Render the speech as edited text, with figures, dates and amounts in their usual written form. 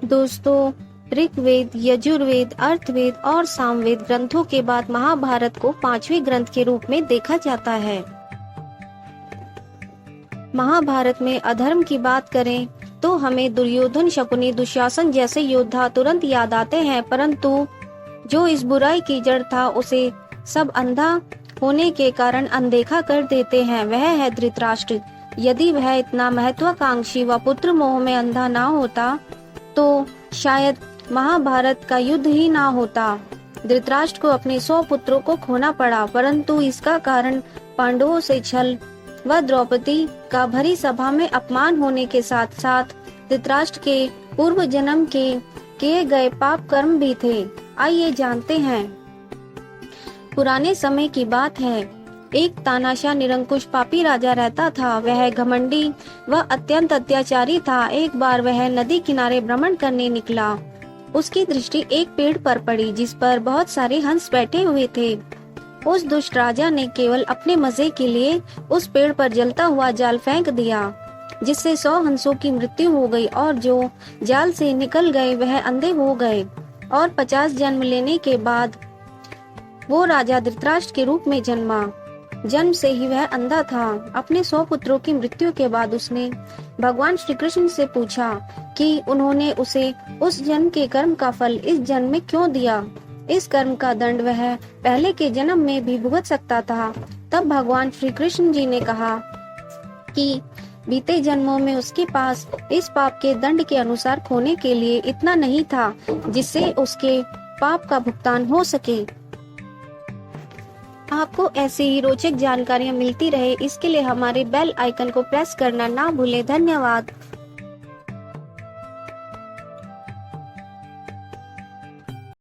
दोस्तों, ऋग्वेद, यजुर्वेद, अर्थवेद और सामवेद ग्रंथों के बाद महाभारत को 5वें ग्रंथ के रूप में देखा जाता है। महाभारत में अधर्म की बात करें तो हमें दुर्योधन, शकुनी, दुशासन जैसे योद्धा तुरंत याद आते हैं, परंतु जो इस बुराई की जड़ था उसे सब अंधा होने के कारण अनदेखा कर देते हैं, वह है धृतराष्ट्र। यदि वह इतना महत्वाकांक्षी व पुत्र मोह में अंधा ना होता तो शायद महाभारत का युद्ध ही ना होता। धृतराष्ट्र को अपने 100 पुत्रों को खोना पड़ा, परंतु इसका कारण पांडवों से छल व द्रौपदी का भरी सभा में अपमान होने के साथ साथ धृतराष्ट्र के पूर्व जन्म के किए गए पाप कर्म भी थे। आइए जानते हैं। पुराने समय की बात है। एक तानाशाह निरंकुश पापी राजा रहता था। वह घमंडी व अत्यंत अत्याचारी था। एक बार वह नदी किनारे भ्रमण करने निकला। उसकी दृष्टि एक पेड़ पर पड़ी जिस पर बहुत सारे हंस बैठे हुए थे। उस दुष्ट राजा ने केवल अपने मजे के लिए उस पेड़ पर जलता हुआ जाल फेंक दिया, जिससे 100 हंसों की मृत्यु हो गई और जो जाल से निकल गए वह अंधे हो गए और 50 जन्म लेने के बाद वो राजा धृतराष्ट्र के रूप में जन्मा। जन्म से ही वह अंधा था। अपने 100 पुत्रों की मृत्यु के बाद उसने भगवान श्री कृष्ण से पूछा कि उन्होंने उसे उस जन्म के कर्म का फल इस जन्म में क्यों दिया। इस कर्म का दंड वह पहले के जन्म में भी भुगत सकता था। तब भगवान श्री कृष्ण जी ने कहा कि बीते जन्मों में उसके पास इस पाप के दंड के अनुसार खोने के लिए इतना नहीं था जिससे उसके पाप का भुगतान हो सके। आपको ऐसी ही रोचक जानकारियाँ मिलती रहे, इसके लिए हमारे बेल आइकन को प्रेस करना ना भूलें। धन्यवाद।